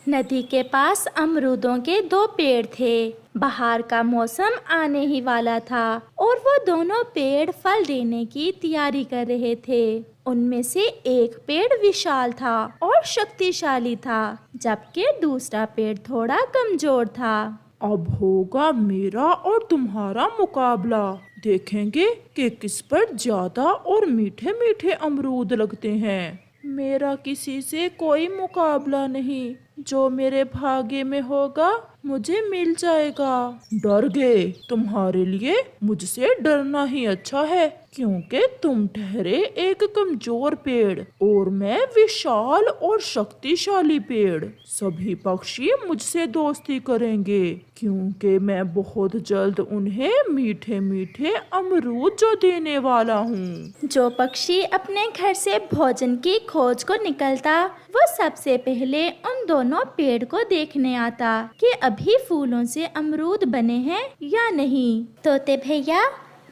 नदी के पास अमरूदों के दो पेड़ थे। बाहर का मौसम आने ही वाला था और वो दोनों पेड़ फल देने की तैयारी कर रहे थे। उनमें से एक पेड़ विशाल था और शक्तिशाली था, जबकि दूसरा पेड़ थोड़ा कमजोर था। अब होगा मेरा और तुम्हारा मुकाबला। देखेंगे कि किस पर ज्यादा और मीठे मीठे अमरूद लगते हैं। मेरा किसी से कोई मुकाबला नहीं। जो मेरे भाग्य में होगा मुझे मिल जाएगा। डर गए? तुम्हारे लिए मुझसे डरना ही अच्छा है, क्योंकि तुम ठहरे एक कमजोर पेड़ और मैं विशाल और शक्तिशाली पेड़। सभी पक्षी मुझसे दोस्ती करेंगे, क्योंकि मैं बहुत जल्द उन्हें मीठे मीठे अमरूद जो देने वाला हूँ। जो पक्षी अपने घर से भोजन की खोज को निकलता, वो सबसे पहले उन दोनों पेड़ को देखने आता कि अभी फूलों से अमरूद बने हैं या नहीं। तोते भैया,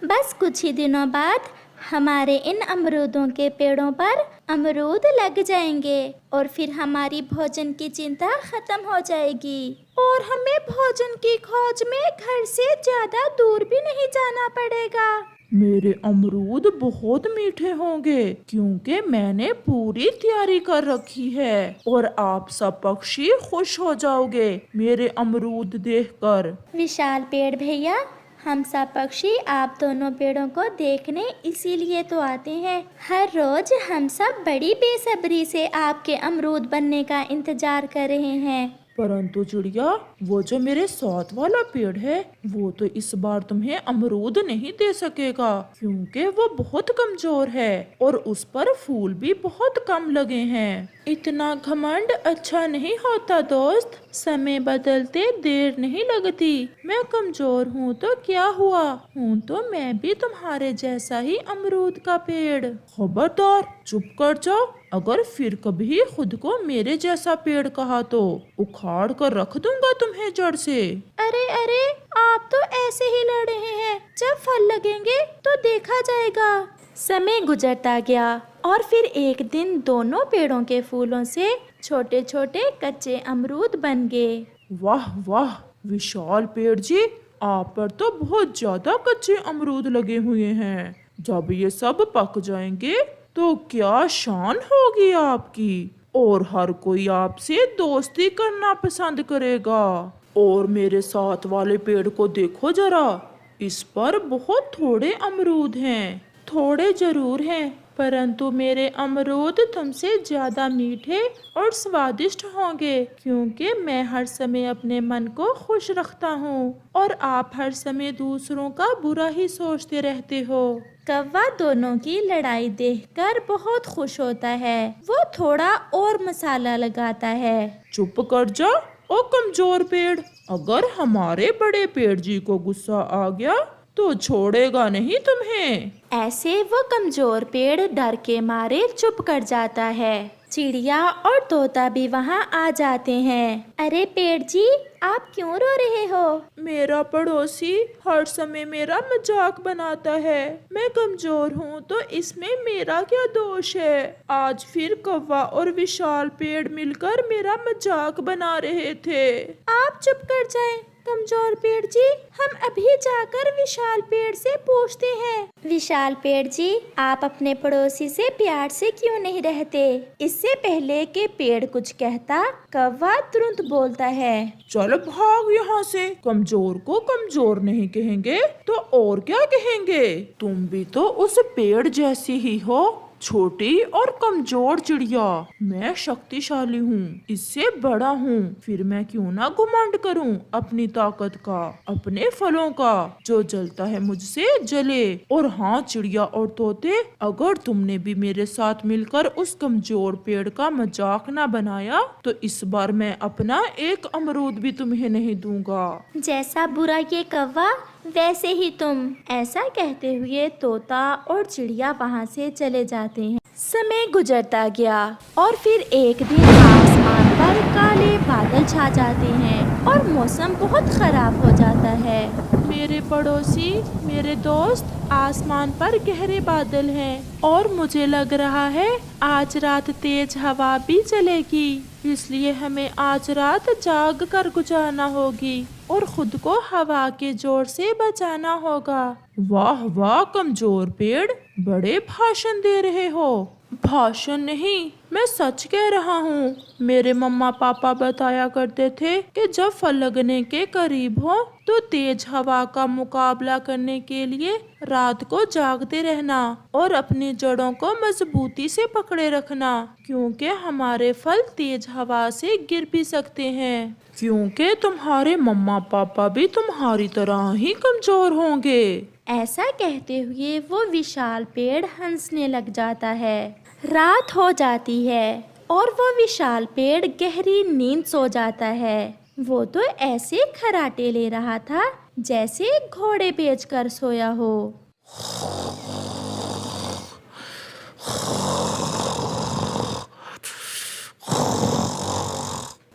बस कुछ ही दिनों बाद हमारे इन अमरूदों के पेड़ों पर अमरूद लग जाएंगे और फिर हमारी भोजन की चिंता खत्म हो जाएगी और हमें भोजन की खोज में घर से ज्यादा दूर भी नहीं जाना पड़ेगा। मेरे अमरूद बहुत मीठे होंगे, क्योंकि मैंने पूरी तैयारी कर रखी है और आप सब पक्षी खुश हो जाओगे मेरे अमरूद देखकर। विशाल पेड़ भैया, हम सब पक्षी आप दोनों पेड़ों को देखने इसीलिए तो आते हैं। हर रोज हम सब बड़ी बेसब्री से आपके अमरूद बनने का इंतजार कर रहे हैं। परंतु चिड़िया, वो जो मेरे साथ वाला पेड़ है वो तो इस बार तुम्हें अमरूद नहीं दे सकेगा, क्योंकि वो बहुत कमजोर है और उस पर फूल भी बहुत कम लगे हैं। इतना घमंड अच्छा नहीं होता दोस्त। समय बदलते देर नहीं लगती। मैं कमजोर हूँ तो क्या हुआ, हूँ तो मैं भी तुम्हारे जैसा ही अमरूद का पेड़। खबरदार, चुप कर जाओ। अगर फिर कभी खुद को मेरे जैसा पेड़ कहा तो उखाड़ कर रख दूंगा तुम्हें जड़ से। अरे अरे, आप तो ऐसे ही लड़ रहे हैं। जब फल लगेंगे तो देखा जाएगा। समय गुजरता गया और फिर एक दिन दोनों पेड़ों के फूलों से छोटे छोटे कच्चे अमरूद बन गए। वाह वाह विशाल पेड़ जी, आप पर तो बहुत ज्यादा कच्चे अमरूद लगे हुए हैं। जब ये सब पक जाएंगे तो क्या शान होगी आपकी, और हर कोई आपसे दोस्ती करना पसंद करेगा। और मेरे साथ वाले पेड़ को देखो जरा, इस पर बहुत थोड़े अमरूद हैं। थोड़े जरूर हैं, परंतु मेरे अमरूद तुमसे ज्यादा मीठे और स्वादिष्ट होंगे, क्योंकि मैं हर समय अपने मन को खुश रखता हूँ और आप हर समय दूसरों का बुरा ही सोचते रहते हो। कौवा दोनों की लड़ाई देखकर बहुत खुश होता है। वो थोड़ा और मसाला लगाता है। चुप कर जा ओ कमजोर पेड़। अगर हमारे बड़े पेड़ जी को गुस्सा आ गया तो छोड़ेगा नहीं तुम्हें। ऐसे वो कमजोर पेड़ डर के मारे चुप कर जाता है। चिड़िया और तोता भी वहाँ आ जाते हैं। अरे पेड़ जी, आप क्यों रो रहे हो? मेरा पड़ोसी हर समय मेरा मजाक बनाता है। मैं कमजोर हूँ तो इसमें मेरा क्या दोष है। आज फिर कौवा और विशाल पेड़ मिलकर मेरा मजाक बना रहे थे। आप चुप कर जाएं, कमजोर पेड़ जी। हम अभी जाकर विशाल पेड़ से पूछते हैं। विशाल पेड़ जी, आप अपने पड़ोसी से प्यार से क्यों नहीं रहते? इससे पहले कि पेड़ कुछ कहता, कौवा तुरंत बोलता है, चल भाग यहाँ से। कमजोर को कमजोर नहीं कहेंगे तो और क्या कहेंगे। तुम भी तो उस पेड़ जैसी ही हो, छोटी और कमजोर चिड़िया। मैं शक्तिशाली हूँ, इससे बड़ा हूँ, फिर मैं क्यों ना घमंड करूँ अपनी ताकत का, अपने फलों का। जो जलता है मुझसे जले। और हाँ चिड़िया और तोते, अगर तुमने भी मेरे साथ मिलकर उस कमजोर पेड़ का मजाक ना बनाया तो इस बार मैं अपना एक अमरूद भी तुम्हें नहीं दूंगा। जैसा बुरा ये कौवा वैसे ही तुम। ऐसा कहते हुए तोता और चिड़िया वहाँ से चले जाते हैं। समय गुजरता गया और फिर एक दिन आसमान पर काले बादल छा जाते हैं और मौसम बहुत खराब हो जाता है। मेरे पड़ोसी, मेरे दोस्त, आसमान पर गहरे बादल हैं और मुझे लग रहा है आज रात तेज हवा भी चलेगी, इसलिए हमें आज रात जाग कर गुजारना होगी और खुद को हवा के जोर से बचाना होगा। वाह वाह कमजोर पेड़, बड़े भाषण दे रहे हो। भाषण नहीं, मैं सच कह रहा हूँ। मेरे मम्मा पापा बताया करते थे कि जब फल लगने के करीब हो तो तेज हवा का मुकाबला करने के लिए रात को जागते रहना और अपनी जड़ों को मजबूती से पकड़े रखना, क्योंकि हमारे फल तेज हवा से गिर भी सकते हैं। क्योंकि तुम्हारे मम्मा पापा भी तुम्हारी तरह ही कमजोर होंगे। ऐसा कहते हुए वो विशाल पेड़ हंसने लग जाता है। रात हो जाती है और वो विशाल पेड़ गहरी नींद सो जाता है। वो तो ऐसे खर्राटे ले रहा था जैसे घोड़े बेचकर सोया हो।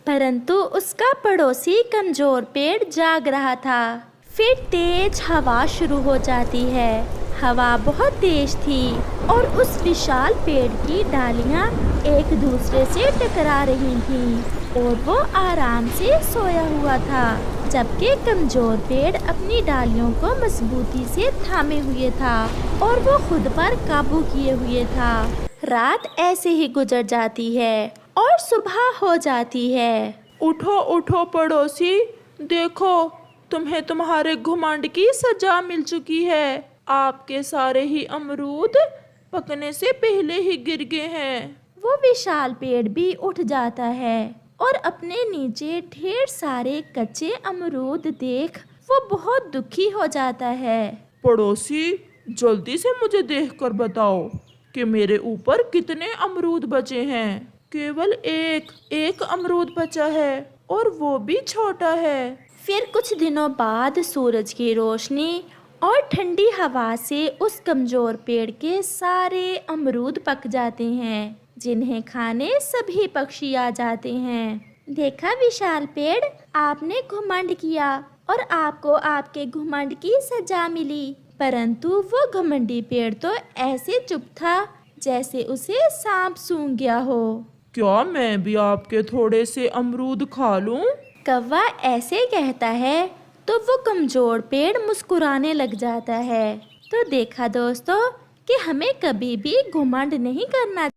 परंतु उसका पड़ोसी कमजोर पेड़ जाग रहा था। फिर तेज हवा शुरू हो जाती है। हवा बहुत तेज थी और उस विशाल पेड़ की डालियां एक दूसरे से टकरा रही थीं और वो आराम से सोया हुआ था, जबकि कमजोर पेड़ अपनी डालियों को मजबूती से थामे हुए था और वो खुद पर काबू किए हुए था। रात ऐसे ही गुजर जाती है और सुबह हो जाती है। उठो उठो पड़ोसी, देखो तुम्हें तुम्हारे घुमंड की सजा मिल चुकी है। आपके सारे ही अमरूद पकने से पहले ही गिर गए हैं। वो विशाल पेड़ भी उठ जाता है और अपने नीचे ढेर सारे कच्चे अमरूद देख वो बहुत दुखी हो जाता है। पड़ोसी, जल्दी से मुझे देखकर बताओ कि मेरे ऊपर कितने अमरूद बचे हैं। केवल एक अमरूद बचा है और वो भी छोटा है। फिर कुछ दिनों बाद सूरज की रोशनी और ठंडी हवा से उस कमजोर पेड़ के सारे अमरूद पक जाते हैं, जिन्हें खाने सभी पक्षी आ जाते हैं। देखा विशाल पेड़, आपने घुमंड किया और आपको आपके घुमंड की सजा मिली। परंतु वो घमंडी पेड़ तो ऐसे चुप था जैसे उसे सांप सूंघ गया हो। क्या मैं भी आपके थोड़े से अमरूद खा लूं? कौवा ऐसे कहता है तो वो कमजोर पेड़ मुस्कुराने लग जाता है। तो देखा दोस्तों कि हमें कभी भी घुमंड नहीं करना